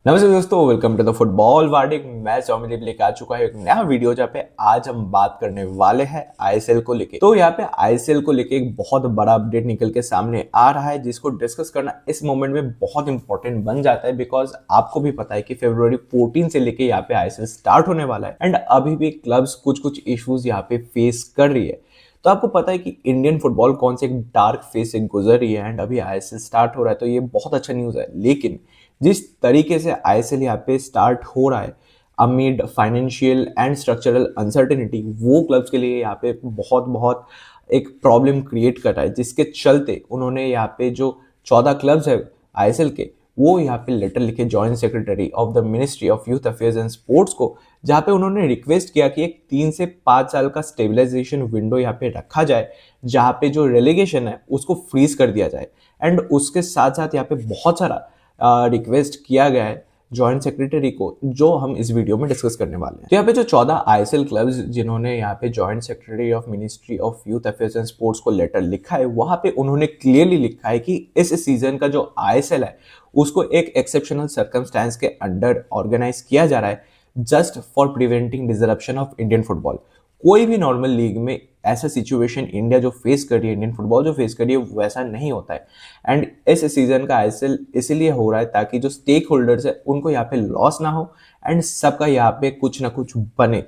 नमस्ते दोस्तों, welcome to the football verdict. मैं सौम्यदीप लेकर आ चुका है एक नया वीडियो जहाँ पे आज हम बात करने वाले हैं आईएसएल को लेके। तो यहाँ पे आईएसएल को लेके एक बहुत बड़ा अपडेट निकल के सामने आ रहा है जिसको डिस्कस करना इस मोमेंट में बहुत इंपॉर्टेंट बन जाता है। बिकॉज आपको भी पता है कि फरवरी 14 से लेके यहाँ पे आईएसएल स्टार्ट होने वाला है एंड अभी भी क्लब्स कुछ इश्यूज यहाँ पे फेस कर रही है। तो आपको पता है कि इंडियन फुटबॉल कौन से एक डार्क फेज से गुजर रही है एंड अभी आईएसएल स्टार्ट हो रहा है, तो ये बहुत अच्छा न्यूज है। लेकिन जिस तरीके से आईएसएल यहाँ पे स्टार्ट हो रहा है amid financial and structural uncertainty, वो क्लब्स के लिए यहाँ पे बहुत बहुत एक प्रॉब्लम क्रिएट कर रहा है, जिसके चलते उन्होंने यहाँ पे जो 14 क्लब्स है आईएसएल के, वो यहाँ पे लेटर लिखे joint secretary of the ministry of youth affairs and sports को, जहाँ पे उन्होंने रिक्वेस्ट किया कि एक 3 से 5 साल का स्टेबलाइजेशन विंडो यहाँ पे रखा जाए, जहाँ पे जो रेलीगेशन है उसको फ्रीज कर दिया जाए। एंड उसके साथ साथ यहाँ पे बहुत सारा रिक्वेस्ट किया गया है जॉइंट सेक्रेटरी को, जो हम इस वीडियो में डिस्कस करने वाले हैं। तो यहाँ पे जो 14 आईएसएल क्लब्स जिन्होंने यहाँ पे joint secretary of ministry of youth affairs and sports को लेटर लिखा है, वहां पे उन्होंने क्लियरली लिखा है कि इस सीजन का जो आईएसएल है उसको एक एक्सेप्शनल सर्कमस्टेंस के अंडर ऑर्गेनाइज किया जा रहा है, just for preventing disruption of Indian football. कोई भी नॉर्मल लीग में ऐसा सिचुएशन इंडिया जो फेस कर रही है, इंडियन फुटबॉल जो फेस कर रही है, वैसा नहीं होता है। एंड इस सीजन का आईएसएल इसलिए हो रहा है ताकि जो स्टेक होल्डर्स है उनको यहाँ पे लॉस ना हो एंड सबका यहाँ पे कुछ ना कुछ बने।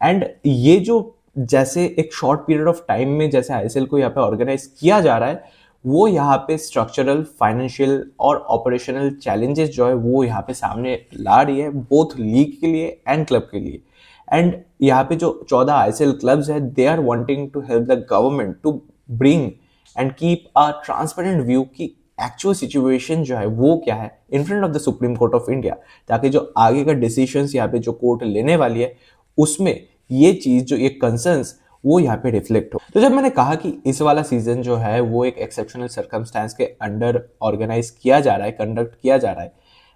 एंड ये जो जैसे एक शॉर्ट पीरियड ऑफ टाइम में जैसे आईएसएल को यहाँ पे ऑर्गेनाइज किया जा रहा है, वो यहाँ पे स्ट्रक्चरल, फाइनेंशियल और ऑपरेशनल चैलेंजेस जो है वो यहाँ पे सामने ला रही है, बोथ लीग के लिए एंड क्लब के लिए। एंड यहाँ पे जो 14 आईएसएल क्लब्स है, they are wanting to help the government to bring and keep a transparent view की एक्चुअल सिचुएशन जो है वो क्या है in front of the Supreme Court of India, ताकि जो आगे का डिसीजन यहाँ पे जो कोर्ट लेने वाली है उसमें ये चीज जो ये कंसर्न्स वो यहाँ पे रिफ्लेक्ट हो। तो जब मैंने कहा कि इस वाला सीजन जो है वो एक एक्सेप्शनल सर्कमस्टेंस के अंडर ऑर्गेनाइज किया जा रहा है, कंडक्ट किया जा रहा है,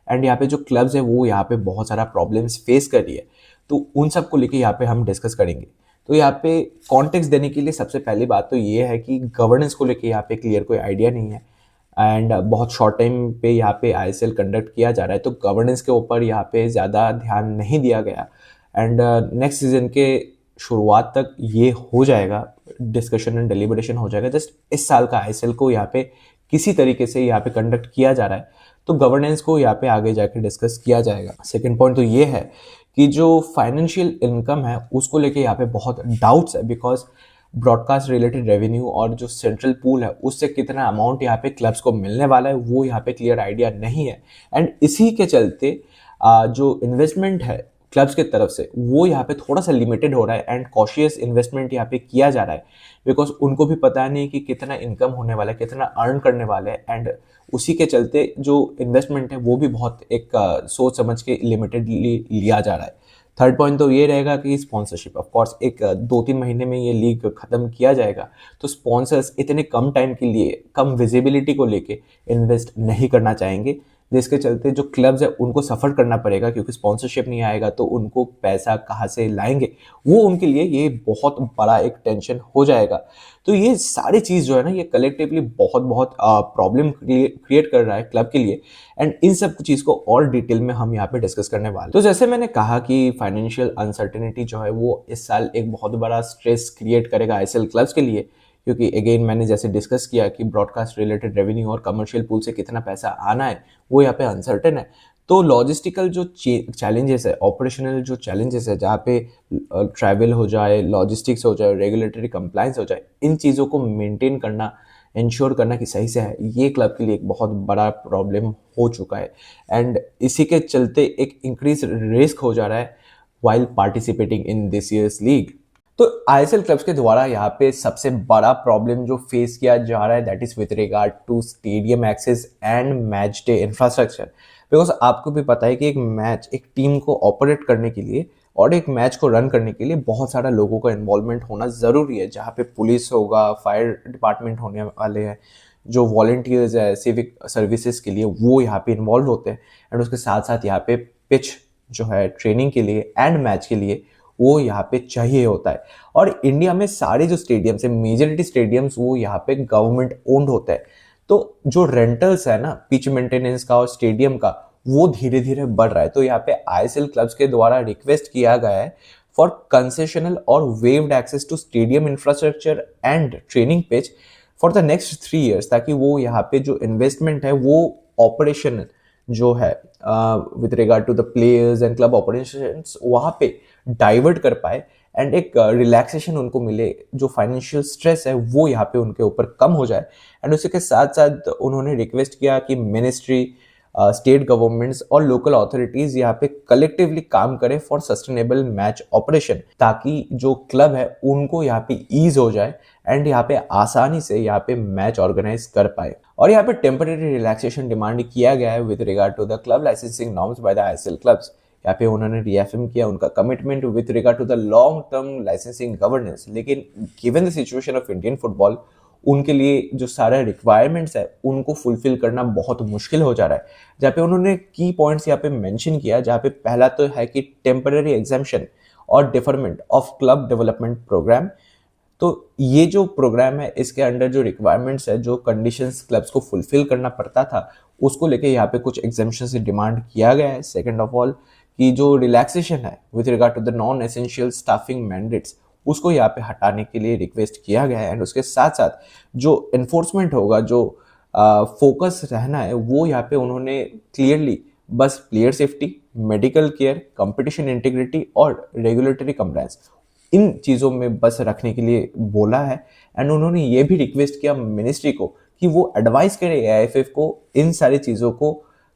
एंड यहाँ पे जो क्लब्स है वो यहाँ पे बहुत सारा प्रॉब्लम्स फेस कर रही है, तो उन सब को लेके यहाँ पे हम डिस्कस करेंगे। तो यहाँ पे कॉन्टेक्स्ट देने के लिए सबसे पहली बात तो ये है कि गवर्नेंस को लेके यहाँ पे क्लियर कोई आइडिया नहीं है एंड बहुत शॉर्ट टाइम पे यहाँ पे आईएसएल कंडक्ट किया जा रहा है, तो गवर्नेंस के ऊपर यहाँ पे ज़्यादा ध्यान नहीं दिया गया। एंड नेक्स्ट सीजन के शुरुआत तक ये हो जाएगा, डिस्कशन एंड डिलिबरेशन हो जाएगा। जस्ट इस साल का आईएसएल को यहाँ पे किसी तरीके से यहाँ पे कंडक्ट किया जा रहा है, तो गवर्नेंस को यहाँ पे आगे जाके डिस्कस किया जाएगा। सेकेंड पॉइंट तो ये है कि जो फाइनेंशियल इनकम है उसको लेके यहाँ पे बहुत डाउट्स है, बिकॉज ब्रॉडकास्ट रिलेटेड रेवेन्यू और जो सेंट्रल पूल है उससे कितना अमाउंट यहाँ पे क्लब्स को मिलने वाला है वो यहाँ पे क्लियर आइडिया नहीं है। एंड इसी के चलते जो इन्वेस्टमेंट है क्लब्स की तरफ से वो यहाँ पे थोड़ा सा लिमिटेड हो रहा है एंड कॉशियस इन्वेस्टमेंट यहाँ पे किया जा रहा है, बिकॉज उनको भी पता नहीं कि कितना इनकम होने वाला है, कितना अर्न करने वाले हैं, एंड उसी के चलते जो इन्वेस्टमेंट है वो भी बहुत एक सोच समझ के लिमिटेडली लिया जा रहा है। थर्ड पॉइंट तो ये रहेगा कि स्पॉन्सरशिप, ऑफ कोर्स एक 2-3 महीने में ये लीग खत्म किया जाएगा, तो स्पॉन्सर्स इतने कम टाइम के लिए कम विजिबिलिटी को लेके इन्वेस्ट नहीं करना चाहेंगे, जिसके चलते जो क्लब्स है उनको सफ़र करना पड़ेगा, क्योंकि स्पॉन्सरशिप नहीं आएगा तो उनको पैसा कहाँ से लाएंगे, वो उनके लिए ये बहुत बड़ा एक टेंशन हो जाएगा। तो ये सारी चीज़ जो है ना ये कलेक्टिवली बहुत बहुत प्रॉब्लम क्रिएट कर रहा है क्लब के लिए, एंड इन सब चीज़ को और डिटेल में हम यहाँ पे डिस्कस करने वाले। तो जैसे मैंने कहा कि फाइनेंशियल अनसर्टेनिटी जो है वो इस साल एक बहुत बड़ा स्ट्रेस क्रिएट करेगा आईएसएल क्लब्स के लिए, क्योंकि अगेन मैंने जैसे डिस्कस किया कि ब्रॉडकास्ट रिलेटेड रेवेन्यू और कमर्शियल पूल से कितना पैसा आना है वो यहाँ पे अनसर्टेन है। तो लॉजिस्टिकल जो चैलेंजेस है, ऑपरेशनल जो चैलेंजेस है, जहाँ पे ट्रैवल हो जाए, लॉजिस्टिक्स हो जाए, रेगुलेटरी कंप्लायंस हो जाए, इन चीज़ों को मेंटेन करना, इंश्योर करना कि सही से है, ये क्लब के लिए एक बहुत बड़ा प्रॉब्लम हो चुका है। एंड इसी के चलते एक इंक्रीज रिस्क हो जा रहा है while participating in this years league. तो आईएसएल क्लब्स के द्वारा यहाँ पे सबसे बड़ा प्रॉब्लम जो फेस किया जा रहा है that is with regard to stadium access and match day infrastructure. Because आपको भी पता है कि एक मैच, एक टीम को ऑपरेट करने के लिए और एक मैच को रन करने के लिए बहुत सारा लोगों का इन्वॉल्वमेंट होना ज़रूरी है, जहाँ पे पुलिस होगा, फायर डिपार्टमेंट होने वाले हैं, जो वॉल्टियर्स है सिविक सर्विसेज के लिए वो यहाँ पे इन्वॉल्व होते हैं, एंड उसके साथ साथ यहाँ पे पिच जो है ट्रेनिंग के लिए एंड मैच के लिए वो यहाँ पे चाहिए होता है। और इंडिया में सारे जो स्टेडियम्स है, मेजॉरिटी स्टेडियम्स वो यहाँ पे गवर्नमेंट ओन्ड होता है, तो जो रेंटल्स है ना पिच मेंटेनेंस का और स्टेडियम का, वो धीरे धीरे बढ़ रहा है। तो यहाँ पे आईएसएल क्लब्स के द्वारा रिक्वेस्ट किया गया है फॉर कंसेशनल और waived access to stadium infrastructure and training pitch for the next 3 years, ताकि वो यहाँ पे जो इन्वेस्टमेंट है वो ऑपरेशन जो है with regard to the players and club operations वहाँ पे डाइवर्ट कर पाए एंड एक रिलैक्सेशन उनको मिले, जो फाइनेंशियल स्ट्रेस है वो यहाँ पे उनके ऊपर कम हो जाए। एंड उसी के साथ साथ उन्होंने रिक्वेस्ट किया कि मिनिस्ट्री, स्टेट गवर्नमेंट्स और लोकल अथॉरिटीज यहाँ पे कलेक्टिवली काम करें फॉर सस्टेनेबल मैच ऑपरेशन, ताकि जो क्लब है उनको यहाँ पे ईज हो जाए एंड यहाँ पे आसानी से यहाँ पे मैच ऑर्गेनाइज कर पाए। और यहाँ पे टेम्पररी रिलैक्सेशन डिमांड किया गया है with regard to the club licensing norms by the ISL clubs. यहाँ पे उन्होंने रीएफर्म किया उनका commitment with regard to the long term licensing governance. लेकिन given the situation of Indian football, उनके लिए जो सारे रिक्वायरमेंट्स है उनको फुलफिल करना बहुत मुश्किल हो जा रहा है। जहाँ पे उन्होंने की पॉइंट्स यहाँ पे मेंशन किया, जहाँ पे पहला तो है कि टेम्पररी एग्जाम्पशन और deferment of club development program. तो ये जो प्रोग्राम है इसके अंडर जो रिक्वायरमेंट्स है, जो कंडीशंस क्लब्स को फुलफिल करना पड़ता था, उसको लेके यहाँ पे कुछ एग्जाम्पशन से डिमांड किया गया है। सेकेंड ऑफ ऑल कि जो रिलैक्सेशन है with regard to the non essential staffing mandates, उसको यहाँ पे हटाने के लिए रिक्वेस्ट किया गया है। एंड उसके साथ साथ जो एनफोर्समेंट होगा, जो फोकस रहना है, वो यहाँ पे उन्होंने क्लियरली बस player safety, medical care, competition integrity और रेगुलेटरी कंप्लायंस, इन चीज़ों में बस रखने के लिए बोला है। एंड उन्होंने ये भी रिक्वेस्ट किया मिनिस्ट्री को कि वो एडवाइस करे एआईएफएफ को इन सारी चीज़ों को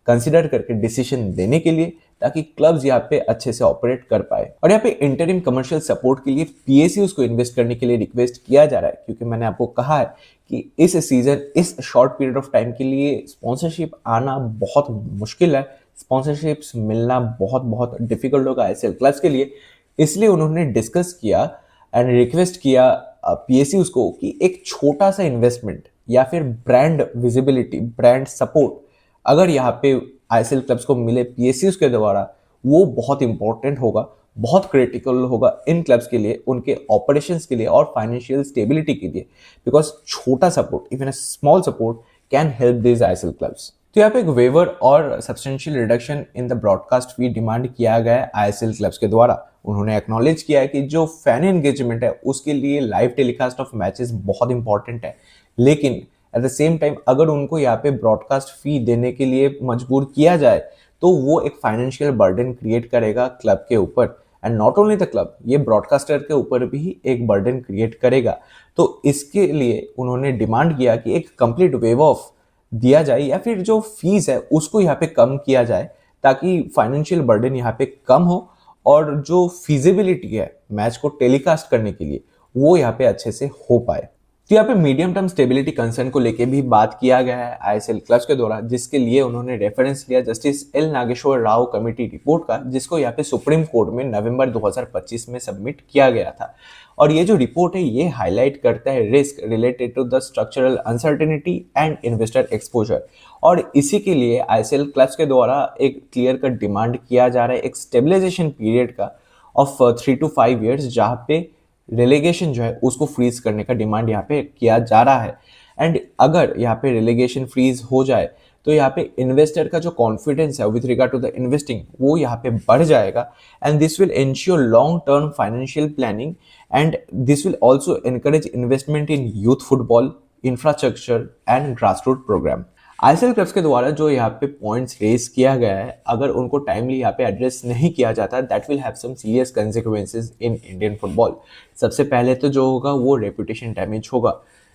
कंसिडर करके डिसीजन देने के लिए, ताकि क्लब्स यहाँ पे अच्छे से ऑपरेट कर पाए। और यहाँ पे इंटरिम कमर्शियल सपोर्ट के लिए पीएसयूज को इन्वेस्ट करने के लिए रिक्वेस्ट किया जा रहा है, क्योंकि मैंने आपको कहा है कि इस सीजन, इस शॉर्ट पीरियड ऑफ टाइम के लिए स्पॉन्सरशिप आना बहुत मुश्किल है, स्पॉन्सरशिप्स मिलना बहुत बहुत डिफिकल्ट होगा आईएसएल क्लब्स के लिए। इसलिए उन्होंने डिस्कस किया एंड रिक्वेस्ट किया पीएसयूज को कि एक छोटा सा इन्वेस्टमेंट या फिर ब्रांड विजिबिलिटी, ब्रांड सपोर्ट अगर यहाँ पे आईएसएल क्लब्स को मिले पीएसयूज के द्वारा, वो बहुत इंपॉर्टेंट होगा, बहुत क्रिटिकल होगा इन क्लब्स के लिए, उनके ऑपरेशंस के लिए और फाइनेंशियल स्टेबिलिटी के लिए। बिकॉज छोटा support, even a small support, can help this ISL clubs. तो यहाँ पे एक वेवर और substantial reduction in the broadcast fee demand किया गया है आईएसएल क्लब्स के द्वारा। उन्होंने एक्नॉलेज किया है कि जो फैन एंगेजमेंट है उसके लिए लाइव टेलीकास्ट ऑफ मैचेस बहुत इंपॉर्टेंट है, लेकिन एट द सेम टाइम अगर उनको यहाँ पे ब्रॉडकास्ट फी देने के लिए मजबूर किया जाए तो वो एक फाइनेंशियल बर्डन क्रिएट करेगा क्लब के ऊपर। And not only the club, ये ब्रॉडकास्टर के ऊपर भी एक बर्डन क्रिएट करेगा। तो इसके लिए उन्होंने डिमांड किया कि एक कंप्लीट वेव ऑफ दिया जाए या फिर जो फीस है उसको यहाँ पे कम किया जाए, ताकि फाइनेंशियल बर्डन यहाँ पे कम हो और जो फिजिबिलिटी है मैच को टेलीकास्ट करने के लिए वो यहाँ पे अच्छे से हो पाए। तो यहाँ पे मीडियम टर्म स्टेबिलिटी कंसर्न को लेके भी बात किया गया है आईएसएल क्लब्स के द्वारा, जिसके लिए उन्होंने रेफरेंस लिया Justice L Nageswara Rao committee report का, जिसको यहाँ पे सुप्रीम कोर्ट में नवंबर 2025 में सबमिट किया गया था। और ये जो रिपोर्ट है ये हाईलाइट करता है risk related to the structural uncertainty and investor exposure. और इसी के लिए आईएसएल क्लब्स के द्वारा एक क्लियर कट डिमांड किया जा रहा है एक स्टेबलाइजेशन पीरियड का ऑफ 3 to 5 years, जहाँ पे रेलेगेशन जो है उसको फ्रीज करने का डिमांड यहाँ पे किया जा रहा है। एंड अगर यहाँ पे रेलेगेशन फ्रीज हो जाए तो यहाँ पे इन्वेस्टर का जो कॉन्फिडेंस है with regard to the investing वो यहाँ पे बढ़ जाएगा। And this will ensure long term financial planning and this will also encourage investment in youth football infrastructure and grassroot program. ISL clubs के द्वारा जो यहाँ पे पॉइंट्स रेज किया गया है, अगर उनको टाइमली यहाँ पे एड्रेस नहीं किया जाता, that will have some serious consequences in Indian football. सबसे पहले तो जो होगा वो रेपुटेशन डैमेज होगा।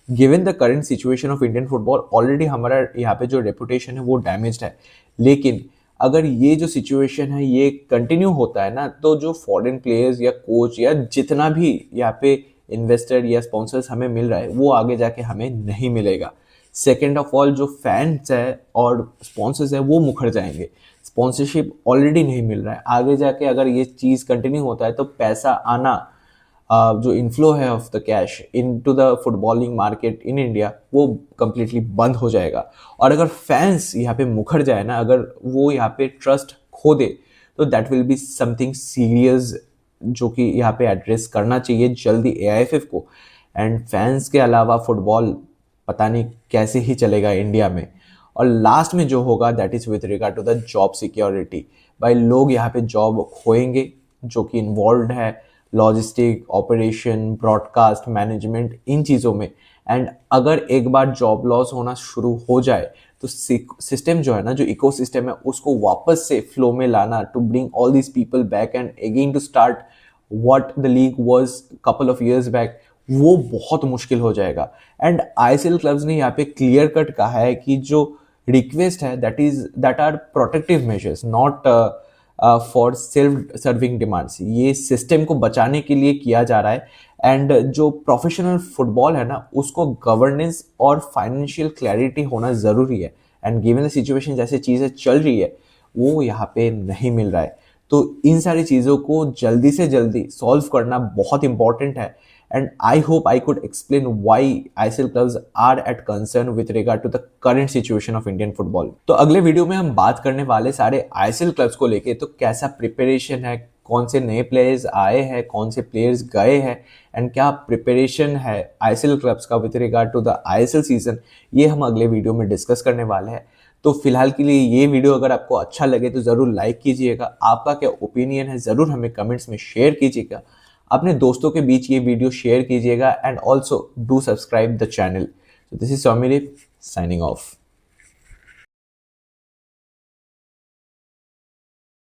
Given the current situation of Indian football, already हमारा यहाँ पे जो रेपुटेशन है वो डैमेज्ड है, लेकिन अगर ये जो सिचुएशन है ये कंटिन्यू होता है ना, तो जो फॉरेन प्लेयर्स या कोच या जितना भी यहाँ पे इन्वेस्टर या स्पॉन्सर्स हमें मिल रहा है वो आगे जाके हमें नहीं मिलेगा। सेकेंड ऑफ ऑल, जो फैंस है और स्पॉन्सर्स है वो मुखर जाएंगे, स्पॉन्सरशिप ऑलरेडी नहीं मिल रहा है, आगे जाके अगर ये चीज़ कंटिन्यू होता है तो पैसा आना, जो इनफ्लो है of the cash into the footballing market in India, वो कम्प्लीटली बंद हो जाएगा। और अगर फैंस यहाँ पे मुखर जाए ना, अगर वो यहाँ पे ट्रस्ट खो दे, तो that will be something serious जो कि यहाँ पे एड्रेस करना चाहिए जल्दी एआईएफएफ को। एंड फैंस के अलावा फुटबॉल पता नहीं कैसे ही चलेगा इंडिया में। और लास्ट में जो होगा that is with regard to the job security. भाई लोग यहाँ पे जॉब खोएंगे जो कि इन्वॉल्व है लॉजिस्टिक, ऑपरेशन, ब्रॉडकास्ट, मैनेजमेंट, इन चीज़ों में। एंड अगर एक बार जॉब लॉस होना शुरू हो जाए तो सिस्टम जो है ना, जो इकोसिस्टम है, उसको वापस से फ्लो में लाना, to bring all these people back and again to start what the league was couple of years back, वो बहुत मुश्किल हो जाएगा। एंड आईएसएल क्लब्स ने यहाँ पे क्लियर कट कहा है कि जो रिक्वेस्ट है that are protective measures, not for self serving demands. ये सिस्टम को बचाने के लिए किया जा रहा है। एंड जो प्रोफेशनल फुटबॉल है ना, उसको गवर्नेंस और फाइनेंशियल क्लैरिटी होना ज़रूरी है। एंड गिवन द सिचुएशन जैसे चीज़ें चल रही है, वो यहाँ पे नहीं मिल रहा है। तो इन सारी चीज़ों को जल्दी से जल्दी सॉल्व करना बहुत इंपॉर्टेंट है। And I hope I could explain why ISL clubs are at concern with regard to the current situation of Indian football. तो अगले वीडियो में हम बात करने वाले सारे आईएसएल क्लब्स को लेके, तो कैसा प्रिपरेशन है, कौन से नए प्लेयर्स आए हैं, कौन से प्लेयर्स गए हैं, एंड क्या प्रिपरेशन है आईएसएल क्लब्स का with regard to the ISL season, ये हम अगले वीडियो में डिस्कस करने वाले हैं। तो फिलहाल के लिए ये वीडियो अगर आपको अच्छा लगे तो ज़रूर लाइक कीजिएगा। आपका क्या ओपिनियन है ज़रूर हमें कमेंट्स में शेयर कीजिएगा। अपने दोस्तों के बीच ये वीडियो शेयर कीजिएगा and also do subscribe the channel. This is Soumir signing of.